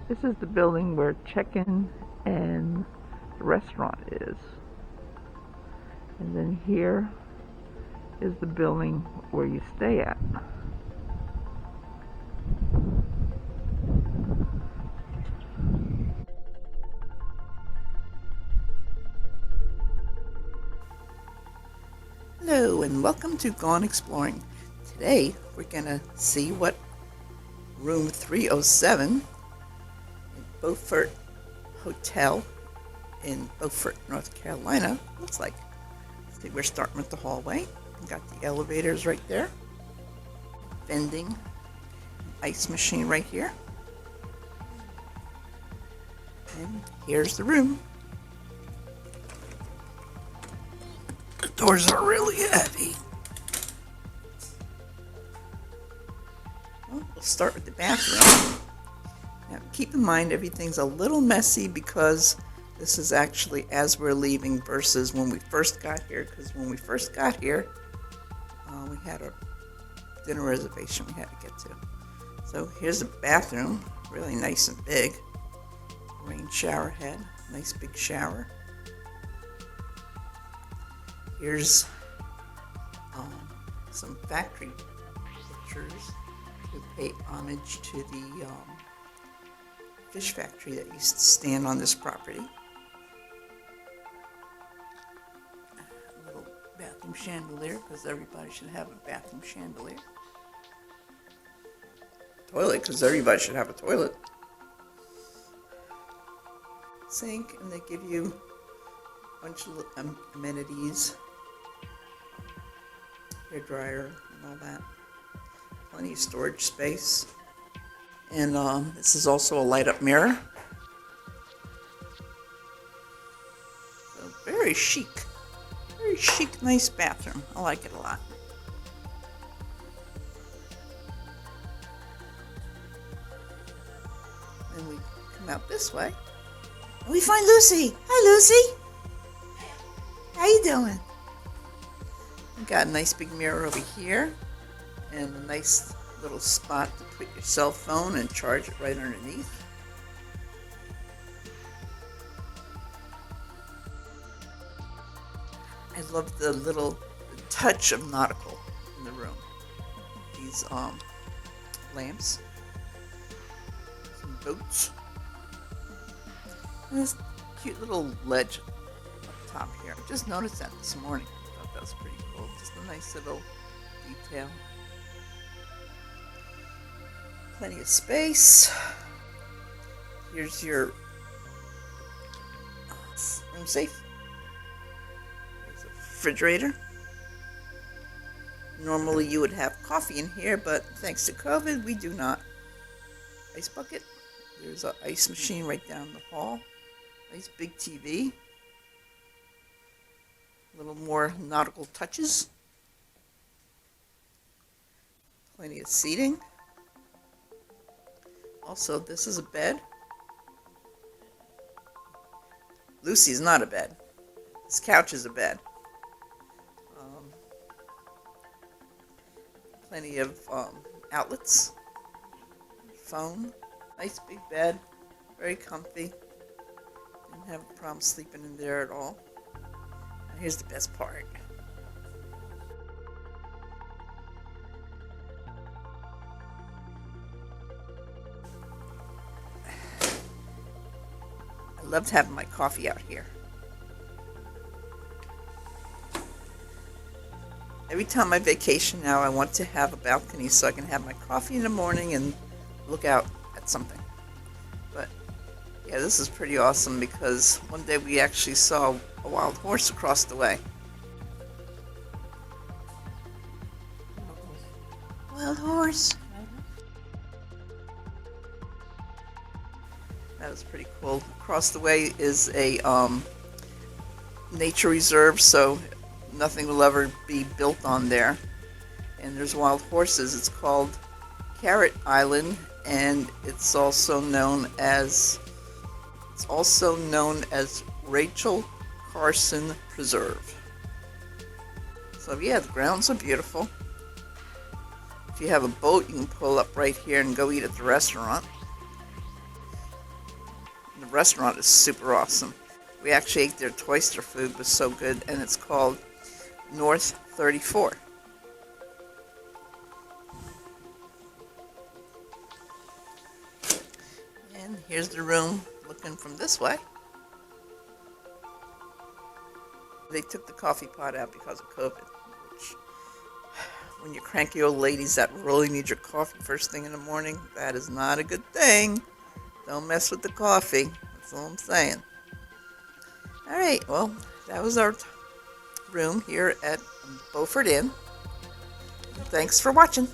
This is the building where check-in and the restaurant is. And then here is the building where you stay at. Hello and welcome to Gone Exploring. Today we're going to see what room 307 in Beaufort Hotel in Beaufort, North Carolina looks like. See, we're starting with the hallway. We got the elevators right there. Vending, ice machine right here. And here's the room. The doors are really heavy. Well, we'll start with the bathroom. Now, keep in mind everything's a little messy because this is actually as we're leaving versus when we first got here. Because when we first got here, we had a dinner reservation we had to get to. So here's the bathroom, really nice and big. Rain shower head, nice big shower. Here's some factory pictures to pay homage to the fish factory that used to stand on this property. A little bathroom chandelier, because everybody should have a bathroom chandelier. Toilet, because everybody should have a toilet. Sink, and they give you a bunch of amenities. Hair dryer and all that. Plenty of storage space. And this is also a light-up mirror. So very chic, nice bathroom. I like it a lot. Then we come out this way, and we find Lucy. Hi, Lucy. How you doing? We got a nice big mirror over here, and a nice little spot to put your cell phone and charge it right underneath. I love the little touch of nautical in the room. These lamps, some boats, and this cute little ledge up top here. I just noticed that this morning. I thought that was pretty cool. Just a nice little detail. Plenty of space. Here's your room safe. There's a refrigerator. Normally you would have coffee in here, but thanks to COVID, we do not. Ice bucket. There's an ice machine right down the hall. Nice big TV. A little more nautical touches. Plenty of seating. Also, this is a bed. Lucy's not a bed. This couch is a bed. Plenty of outlets. Phone. Nice big bed. Very comfy. Didn't have a problem sleeping in there at all. And here's the best part. I loved having my coffee out here. Every time I vacation now, I want to have a balcony so I can have my coffee in the morning and look out at something. But yeah, this is pretty awesome because one day we actually saw a wild horse across the way. Wild horse. That was pretty cool. Across the way is a nature reserve, so nothing will ever be built on there. And there's wild horses. It's called Carrot Island, and it's also known as Rachel Carson Preserve. So yeah, the grounds are beautiful. If you have a boat, you can pull up right here and go eat at the restaurant. restaurant is super awesome. We actually ate their oyster food, was so good, and it's called North 34. And here's the room looking from this way. They took the coffee pot out because of COVID, which, when you're cranky old ladies that really need your coffee first thing in the morning, that is not a good thing. Don't mess with the coffee. That's all I'm saying. All right, well, that was our room here at Beaufort Inn. Thanks for watching.